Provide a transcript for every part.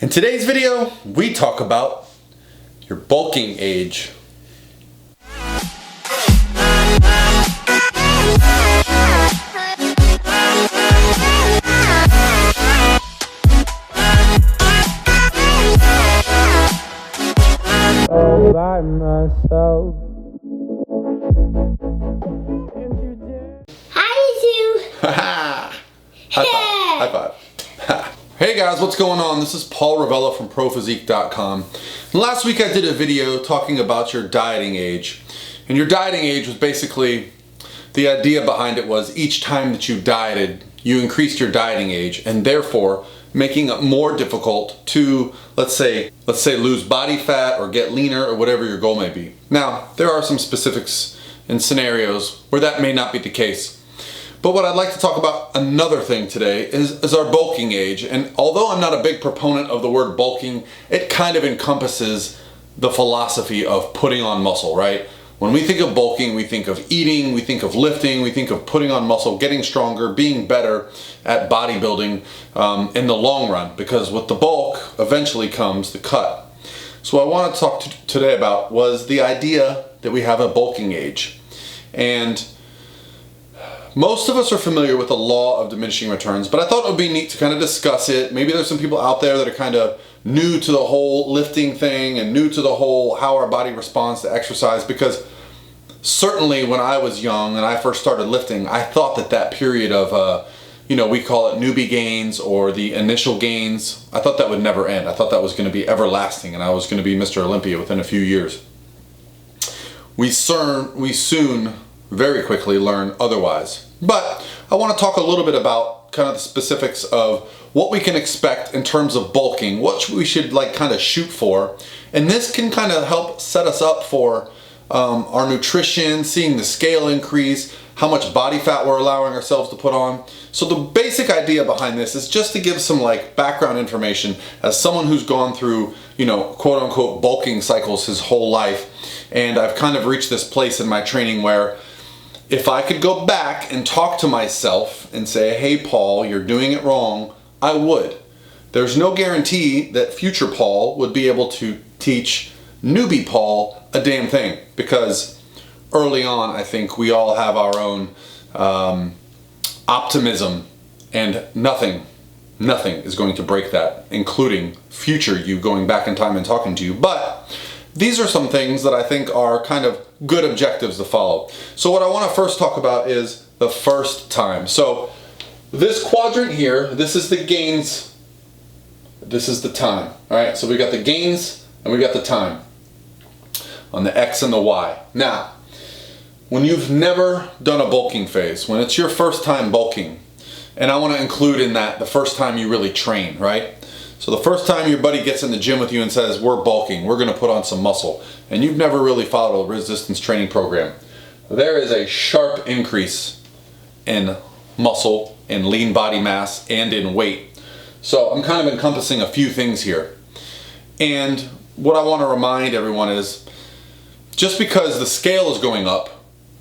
In today's video, we talk about your bulking age. All by myself. Hi, High five, high five. Hey guys, what's going on? This is Paul Ravella from ProPhysique.com. Last week I did a video talking about your dieting age. And your dieting age was basically, the idea behind it was each time that you dieted, you increased your dieting age, and therefore making it more difficult to, let's say lose body fat or get leaner or whatever your goal may be. Now, there are some specifics and scenarios where that may not be the case. But what I'd like to talk about another thing today is our bulking age. And although I'm not a big proponent of the word bulking, it kind of encompasses the philosophy of putting on muscle, right? When we think of bulking, we think of eating, we think of lifting, we think of putting on muscle, getting stronger, being better at bodybuilding in the long run. Because with the bulk, eventually comes the cut. So what I want to talk today about was the idea that we have a bulking age. And most of us are familiar with the law of diminishing returns, but I thought it would be neat to kind of discuss it. Maybe there's some people out there that are kind of new to the whole lifting thing and new to the whole how our body responds to exercise, because certainly when I was young and I first started lifting, I thought that period of, we call it newbie gains or the initial gains, I thought that would never end. I thought that was going to be everlasting and I was going to be Mr. Olympia within a few years. We soon very quickly learn otherwise. But I want to talk a little bit about kind of the specifics of what we can expect in terms of bulking, what we should kind of shoot for. And this can kind of help set us up for our nutrition, seeing the scale increase, how much body fat we're allowing ourselves to put on. So the basic idea behind this is just to give some background information as someone who's gone through, quote unquote bulking cycles his whole life. And I've kind of reached this place in my training where if I could go back and talk to myself and say, hey Paul, you're doing it wrong, I would. There's no guarantee that future Paul would be able to teach newbie Paul a damn thing, because early on I think we all have our own optimism, and nothing is going to break that, including future you going back in time and talking to you. But these are some things that I think are kind of good objectives to follow. So what I want to first talk about is the first time. So this quadrant here, this is the gains, this is the time. All right, so we got the gains and we got the time on the X and the Y. Now, when you've never done a bulking phase, when it's your first time bulking, and I want to include in that the first time you really train, right? So the first time your buddy gets in the gym with you and says, we're bulking, we're going to put on some muscle, and you've never really followed a resistance training program, there is a sharp increase in muscle, in lean body mass, and in weight. So I'm kind of encompassing a few things here. And what I want to remind everyone is, just because the scale is going up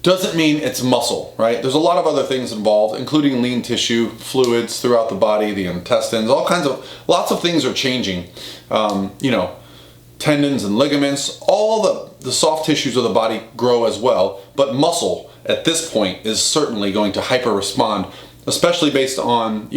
doesn't mean it's muscle, right? There's a lot of other things involved, including lean tissue, fluids throughout the body, the intestines, lots of things are changing. Tendons and ligaments, all the soft tissues of the body grow as well, but muscle at this point is certainly going to hyper respond, especially based on,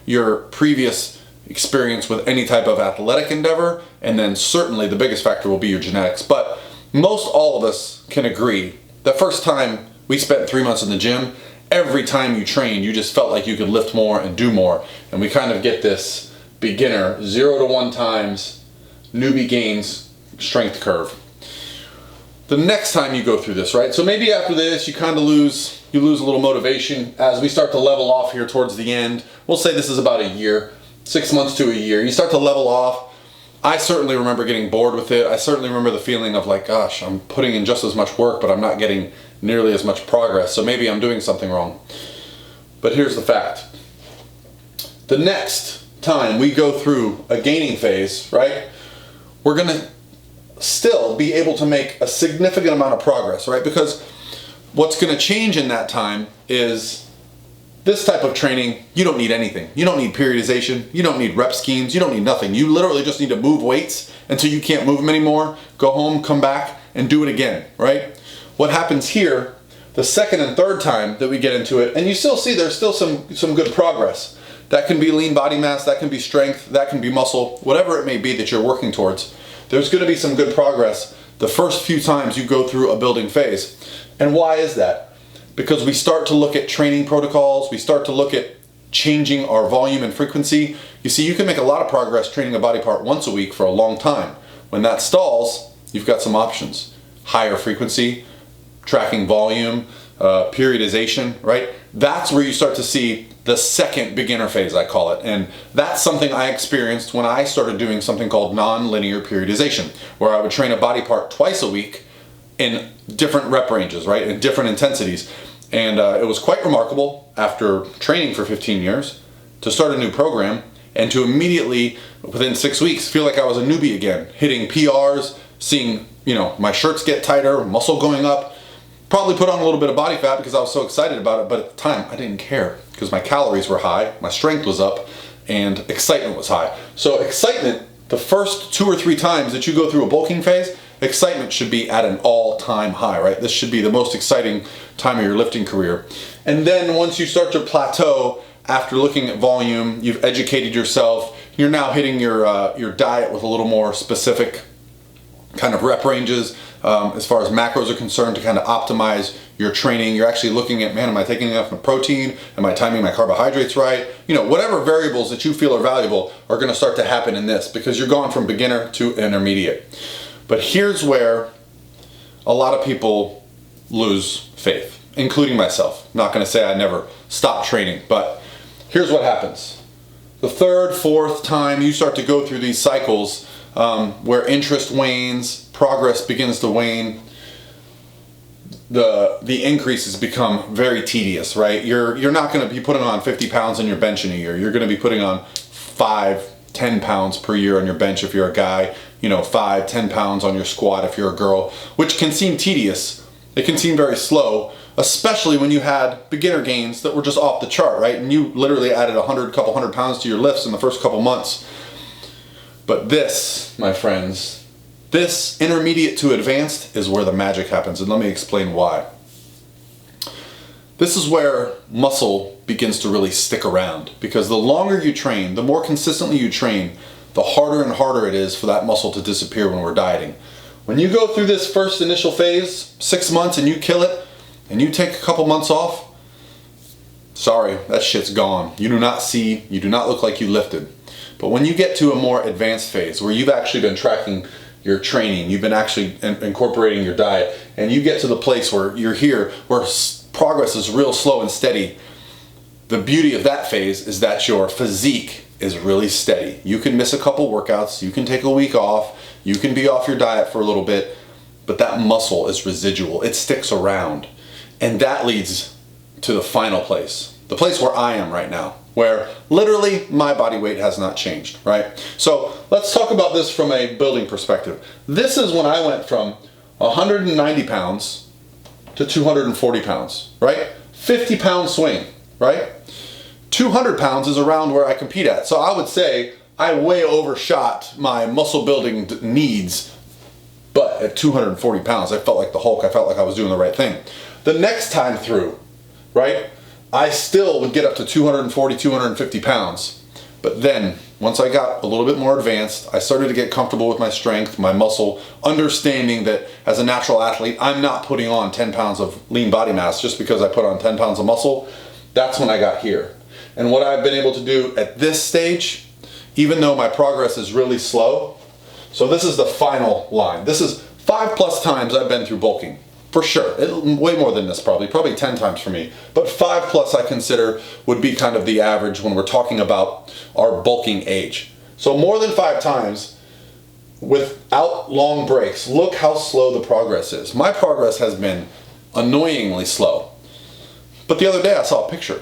your previous experience with any type of athletic endeavor, and then certainly the biggest factor will be your genetics. But most all of us can agree the first time we spent 3 months in the gym, every time you trained, you just felt like you could lift more and do more. And we kind of get this beginner 0 to 1 times newbie gains strength curve. The next time you go through this, right? So maybe after this you kind of lose a little motivation as we start to level off here towards the end. We'll say this is about a year, 6 months to a year. You start to level off. I certainly remember getting bored with it. I certainly remember the feeling of gosh, I'm putting in just as much work, but I'm not getting nearly as much progress. So maybe I'm doing something wrong. But here's the fact. The next time we go through a gaining phase, right, we're going to still be able to make a significant amount of progress, right? Because what's going to change in that time is This type of training, you don't need anything. You don't need periodization. You don't need rep schemes. You don't need nothing. You literally just need to move weights until you can't move them anymore. Go home, come back, and do it again, right? What happens here, the second and third time that we get into it, and you still see there's still some good progress. That can be lean body mass, that can be strength, that can be muscle, whatever it may be that you're working towards. There's going to be some good progress the first few times you go through a building phase. And why is that? Because we start to look at training protocols, we start to look at changing our volume and frequency. You see, you can make a lot of progress training a body part once a week for a long time. When that stalls, you've got some options. Higher frequency, tracking volume, periodization, right? That's where you start to see the second beginner phase, I call it. And that's something I experienced when I started doing something called non-linear periodization, where I would train a body part twice a week in different rep ranges, right? In different intensities. And it was quite remarkable after training for 15 years to start a new program and to immediately, within 6 weeks, feel like I was a newbie again, hitting PRs, seeing, my shirts get tighter, muscle going up. Probably put on a little bit of body fat because I was so excited about it, but at the time I didn't care because my calories were high, my strength was up, and excitement was high. So excitement, the first 2 or 3 times that you go through a bulking phase, excitement should be at an all-time high, right? This should be the most exciting time of your lifting career. And then once you start to plateau, after looking at volume, you've educated yourself, you're now hitting your diet with a little more specific kind of rep ranges as far as macros are concerned to kind of optimize your training. You're actually looking at, man, am I taking enough protein? Am I timing my carbohydrates right? Whatever variables that you feel are valuable are going to start to happen in this because you're going from beginner to intermediate. But here's where a lot of people lose faith, including myself. Not going to say I never stopped training, but here's what happens. The third, fourth time you start to go through these cycles where interest wanes, progress begins to wane, the increases become very tedious, right? You're not going to be putting on 50 pounds on your bench in a year. You're going to be putting on 5-10 pounds per year on your bench if you're a guy, 5-10 pounds on your squat if you're a girl, which can seem tedious. It can seem very slow, especially when you had beginner gains that were just off the chart, right? And you literally added couple hundred pounds to your lifts in the first couple months. But this, my friends, this intermediate to advanced is where the magic happens, and let me explain why. This is where muscle begins to really stick around, because the longer you train, the more consistently you train, the harder and harder it is for that muscle to disappear when we're dieting. When you go through this first initial phase, 6 months, and you kill it, and you take a couple months off, sorry, that shit's gone. You do not look like you lifted. But when you get to a more advanced phase where you've actually been tracking your training, you've been actually incorporating your diet, and you get to the place where you're here, where progress is real slow and steady, the beauty of that phase is that your physique is really steady. You can miss a couple workouts, you can take a week off, you can be off your diet for a little bit, but that muscle is residual. It sticks around. And that leads to the final place, the place where I am right now, where literally my body weight has not changed, right? So let's talk about this from a building perspective. This is when I went from 190 pounds to 240 pounds, right? 50 pound swing, right? 200 pounds is around where I compete at. So I would say I way overshot my muscle building needs, but at 240 pounds, I felt like the Hulk. I felt like I was doing the right thing. The next time through, right, I still would get up to 240, 250 pounds. But then, once I got a little bit more advanced, I started to get comfortable with my strength, my muscle, understanding that as a natural athlete, I'm not putting on 10 pounds of lean body mass just because I put on 10 pounds of muscle. That's when I got here. And what I've been able to do at this stage, even though my progress is really slow, so this is the final line. This is 5+ times I've been through bulking. For sure, way more than this probably 10 times for me. But 5+ I consider would be kind of the average when we're talking about our bulking age. So more than 5 times without long breaks. Look how slow the progress is. My progress has been annoyingly slow. But the other day I saw a picture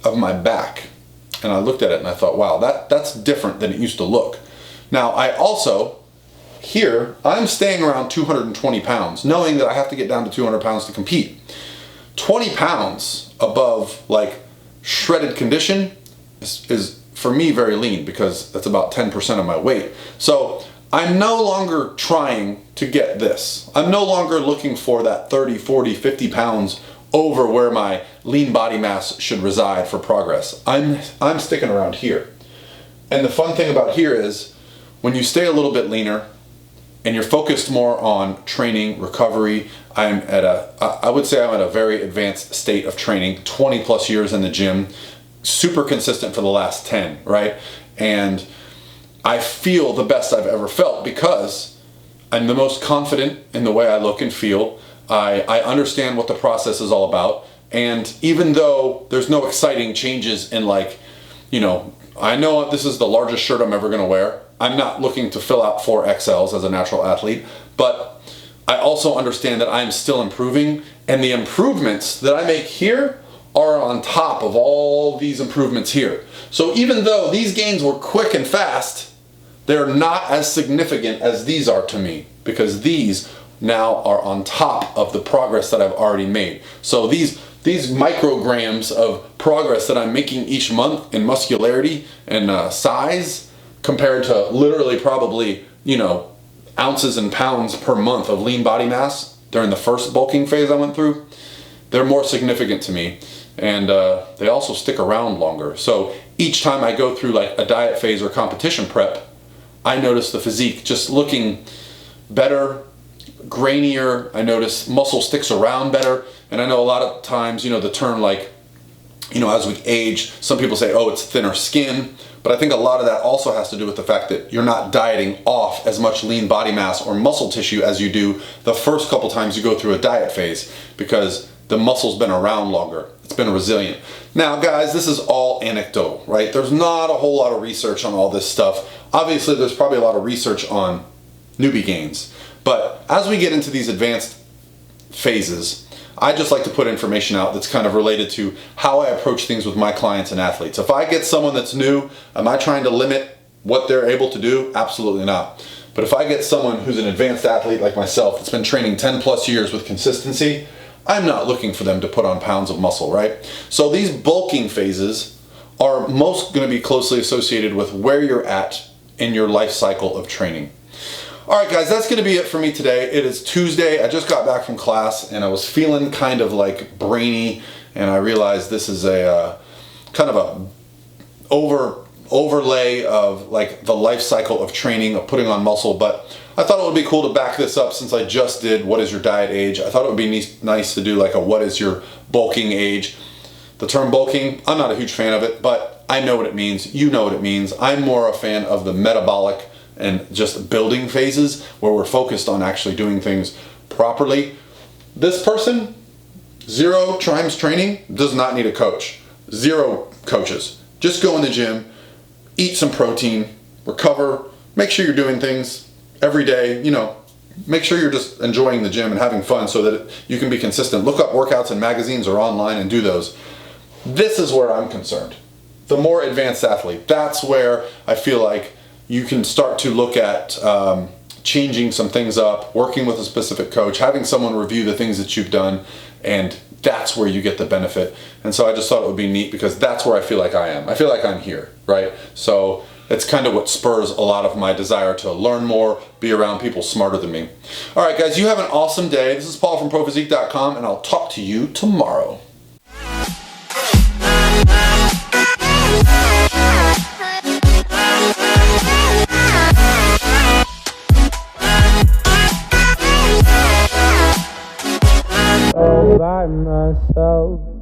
of my back and I looked at it and I thought, wow, that's different than it used to look. Now I also, here, I'm staying around 220 pounds, knowing that I have to get down to 200 pounds to compete. 20 pounds above like shredded condition is for me very lean, because that's about 10% of my weight. So I'm no longer trying to get this. I'm no longer looking for that 30, 40, 50 pounds over where my lean body mass should reside for progress. I'm sticking around here. And the fun thing about here is when you stay a little bit leaner and you're focused more on training, recovery, I would say I'm at a very advanced state of training, 20 plus years in the gym, super consistent for the last 10, right? And I feel the best I've ever felt because I'm the most confident in the way I look and feel. I understand what the process is all about. And even though there's no exciting changes in, like, you know, I know this is the largest shirt I'm ever gonna wear. I'm not looking to fill out 4XLs as a natural athlete, but I also understand that I'm still improving, and the improvements that I make here are on top of all these improvements here. So even though these gains were quick and fast, they're not as significant as these are to me, because these now are on top of the progress that I've already made. So these micrograms of progress that I'm making each month in muscularity and size, compared to literally probably, you know, ounces and pounds per month of lean body mass during the first bulking phase I went through, they're more significant to me. And they also stick around longer. So each time I go through like a diet phase or competition prep, I notice the physique just looking better, grainier. I notice muscle sticks around better. And I know a lot of times, you know, the term, like, you know, as we age, some people say, oh, it's thinner skin. But I think a lot of that also has to do with the fact that you're not dieting off as much lean body mass or muscle tissue as you do the first couple times you go through a diet phase, because the muscle's been around longer. It's been resilient. Now, guys, this is all anecdotal, right? There's not a whole lot of research on all this stuff. Obviously, there's probably a lot of research on newbie gains. But as we get into these advanced phases, I just like to put information out that's kind of related to how I approach things with my clients and athletes. If I get someone that's new, am I trying to limit what they're able to do? Absolutely not. But if I get someone who's an advanced athlete like myself that's been training 10 plus years with consistency, I'm not looking for them to put on pounds of muscle, right? So these bulking phases are most going to be closely associated with where you're at in your life cycle of training. All right, guys, that's going to be it for me today. It is Tuesday. I just got back from class and I was feeling kind of like brainy, and I realized this is a kind of a overlay of like the life cycle of training, of putting on muscle. But I thought it would be cool to back this up, since I just did what is your diet age. I thought it would be nice to do like a what is your bulking age. The term bulking, I'm not a huge fan of it, but I know what it means. You know what it means. I'm more a fan of the metabolic and just building phases, where we're focused on actually doing things properly. This person, 0 times training, does not need a coach. 0 coaches. Just go in the gym, eat some protein, recover, make sure you're doing things every day, you know, make sure you're just enjoying the gym and having fun so that you can be consistent. Look up workouts in magazines or online and do those. This is where I'm concerned. The more advanced athlete, that's where I feel like you can start to look at changing some things up, working with a specific coach, having someone review the things that you've done, and that's where you get the benefit. And so I just thought it would be neat, because that's where I feel like I am. I feel like I'm here, right? So it's kind of what spurs a lot of my desire to learn more, be around people smarter than me. All right, guys, you have an awesome day. This is Paul from ProPhysique.com, and I'll talk to you tomorrow. By myself.